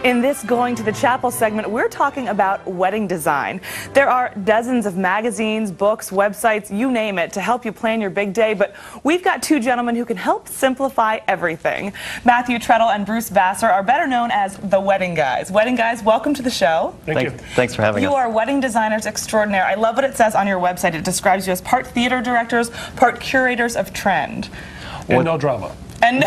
In this Going to the Chapel segment, we're talking about wedding design. There are dozens of magazines, books, websites, you name it, to help you plan your big day, but we've got two gentlemen who can help simplify everything. Matthew Treadle and Bruce Vassar are better known as the Wedding Guys. Wedding Guys, welcome to the show. Thank you. Thanks for having us. You are wedding designers extraordinaire. I love what it says on your website. It describes you as part theater directors, part curators of trend. And no drama. And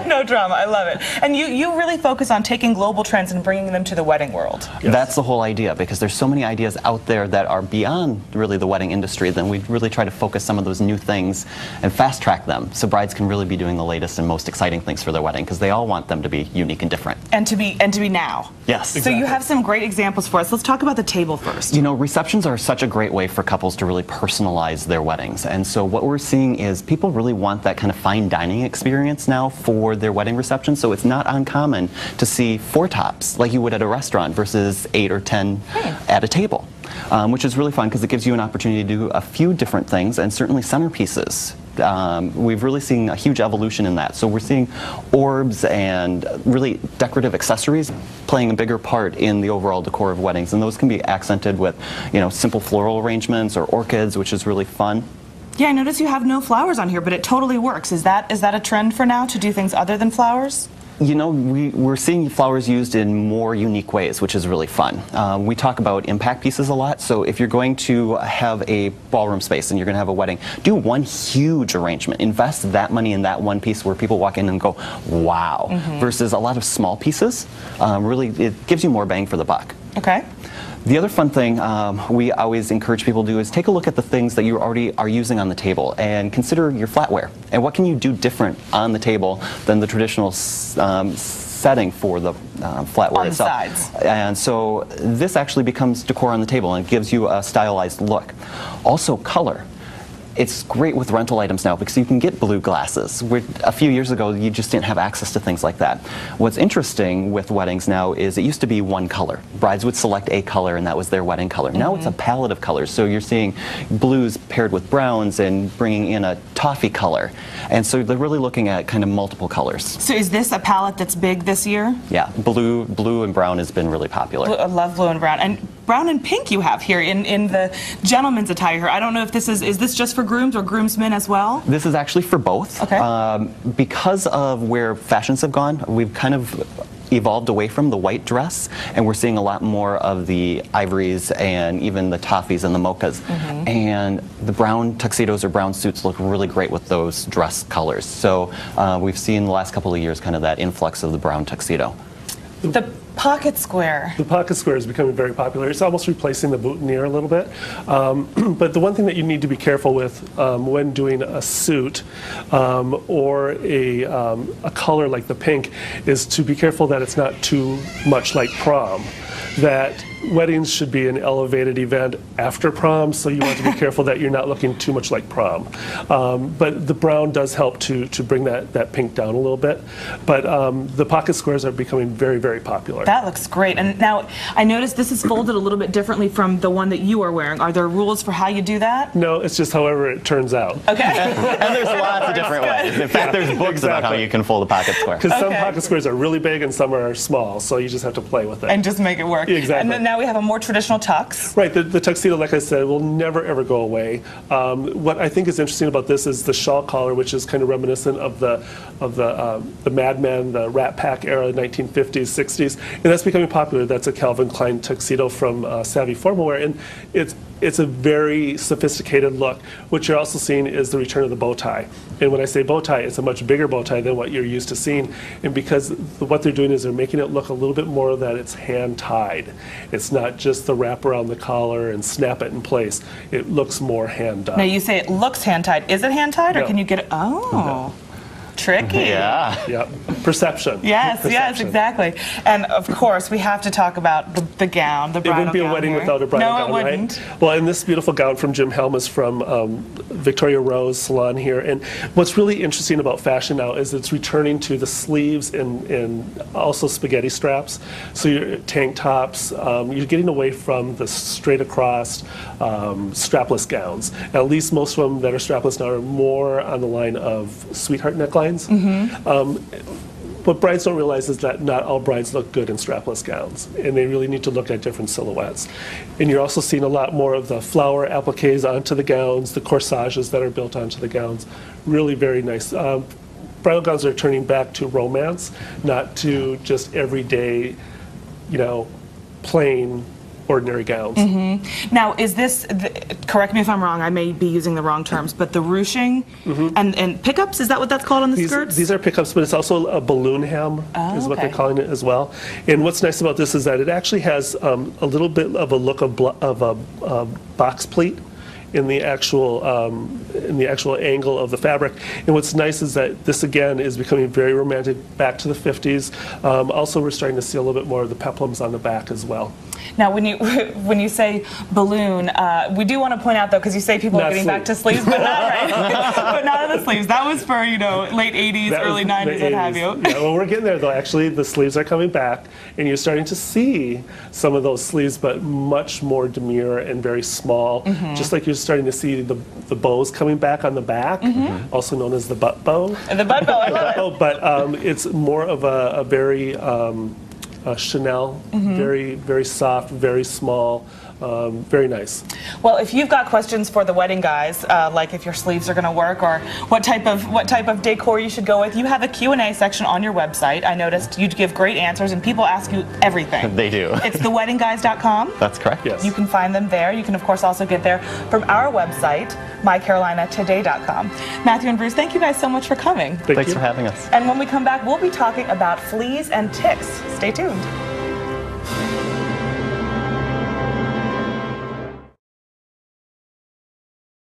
no drama. I love it. And you really focus on taking global trends and bringing them to the wedding world. Yes. That's the whole idea, because there's so many ideas out there that are beyond really the wedding industry. Then we really try to focus some of those new things and fast track them so brides can really be doing the latest and most exciting things for their wedding, because they all want them to be unique and different. And to be now. Yes. Exactly. So you have some great examples for us. Let's talk about the table first. You know, receptions are such a great way for couples to really personalize their weddings. And so what we're seeing is people really want that kind of fine dining experience now for their wedding reception. So it's not uncommon to see 4 tops like you would at a restaurant versus 8 or 10 at a table, which is really fun because it gives you an opportunity to do a few different things, and certainly centerpieces. We've really seen a huge evolution in that. So we're seeing orbs and really decorative accessories playing a bigger part in the overall decor of weddings, and those can be accented with, you know, simple floral arrangements or orchids, which is really fun. Yeah, I notice you have no flowers on here, but it totally works. Is that a trend for now, to do things other than flowers? You know, we're seeing flowers used in more unique ways, which is really fun. We talk about impact pieces a lot, so if you're going to have a ballroom space and you're going to have a wedding, do one huge arrangement. Invest that money in that one piece where people walk in and go, wow, versus a lot of small pieces. Really, it gives you more bang for the buck. Okay. The other fun thing we always encourage people to do is take a look at the things that you already are using on the table and consider your flatware. And what can you do different on the table than the traditional setting for the flatware on itself. The sides. And so this actually becomes decor on the table and gives you a stylized look. Also color. It's great with rental items now because you can get blue glasses. A few years ago, you just didn't have access to things like that. What's interesting with weddings now is it used to be one color. Brides would select a color and that was their wedding color. Now it's a palette of colors. So you're seeing blues paired with browns and bringing in a toffee color. And so they're really looking at kind of multiple colors. So is this a palette that's big this year? Yeah, blue and brown has been really popular. I love blue and brown. And brown and pink you have here in the gentleman's attire. I don't know if this is this just for grooms or groomsmen as well? This is actually for both. Okay. Because of where fashions have gone, we've kind of evolved away from the white dress, and we're seeing a lot more of the ivories and even the toffees and the mochas. And the brown tuxedos or brown suits look really great with those dress colors. So we've seen the last couple of years kind of that influx of the brown tuxedo. The pocket square. The pocket square is becoming very popular. It's almost replacing the boutonniere a little bit. But the one thing that you need to be careful with when doing a suit or a color like the pink is to be careful that it's not too much like prom. That weddings should be an elevated event after prom, so you want to be careful that you're not looking too much like prom. But the brown does help to bring that pink down a little bit. But the pocket squares are becoming very, very popular. That looks great. And now I noticed this is folded a little bit differently from the one that you are wearing. Are there rules for how you do that? No, it's just however it turns out. Okay. And there's lots of different ways. In fact, there's books about how you can fold a pocket square. Because some pocket squares are really big and some are small, so you just have to play with it. And just make it work. Exactly. And then now we have a more traditional tux. Right, the tuxedo, like I said, will never ever go away. What I think is interesting about this is the shawl collar, which is kind of reminiscent of the Mad Men, the Rat Pack era, 1950s, 60s, and that's becoming popular. That's a Calvin Klein tuxedo from Savvy Formal Wear, and it's a very sophisticated look. What you're also seeing is the return of the bow tie. And when I say bow tie, it's a much bigger bow tie than what you're used to seeing. And because what they're doing is they're making it look a little bit more that it's hand tied. It's not just the wrap around the collar and snap it in place. It looks more hand done. Now you say it looks hand tied. Is it hand tied, or No. can you get it? Oh. No. Tricky. Yeah. Yep. Perception. Yes, yes, Perception. exactly. And of course, we have to talk about the gown, the bridal gown. It wouldn't be a wedding here. without a bridal gown, gown, wouldn't. right? Well, and this beautiful gown from Jim Helm is from Victoria Rose Salon here. And what's really interesting about fashion now is it's returning to the sleeves and also spaghetti straps. So your tank tops, you're getting away from the straight across strapless gowns. At least most of them that are strapless now are more on the line of sweetheart necklines. what brides don't realize is that not all brides look good in strapless gowns, and they really need to look at different silhouettes. And you're also seeing a lot more of the flower appliques onto the gowns, the corsages that are built onto the gowns. Really very nice. Bridal gowns are turning back to romance, not to just everyday, plain, ordinary gowns. Now, is this, correct me if I'm wrong, I may be using the wrong terms, but the ruching and pickups, is that what that's called on the skirts? These are pickups, but it's also a balloon hem is what they're calling it as well. And what's nice about this is that it actually has a little bit of a look of a box pleat in the actual angle of the fabric. And what's nice is that this again is becoming very romantic, back to the 50s. Also, we're starting to see a little bit more of the peplums on the back as well. Now, when you say balloon, we do want to point out though, because you say people are getting back to sleeves, but not right, but not on the sleeves. That was for late 80s, early 90s, what have you. Yeah, well, we're getting there though. Actually, the sleeves are coming back, and you're starting to see some of those sleeves, but much more demure and very small. Just like you're starting to see the bows coming back on the back, also known as the butt bow. The butt bow, I love it. But it's more of a very Chanel, very, very soft, very small, very nice. Well, if you've got questions for the wedding guys, like if your sleeves are going to work or what type of decor you should go with, you have a Q&A section on your website. I noticed you give great answers, and people ask you everything. They do. It's theweddingguys.com. That's correct. Yes. You can find them there. You can, of course, also get there from our website, mycarolinatoday.com. Matthew and Bruce, thank you guys so much for coming. Thanks for having us. And when we come back, we'll be talking about fleas and ticks. Stay tuned.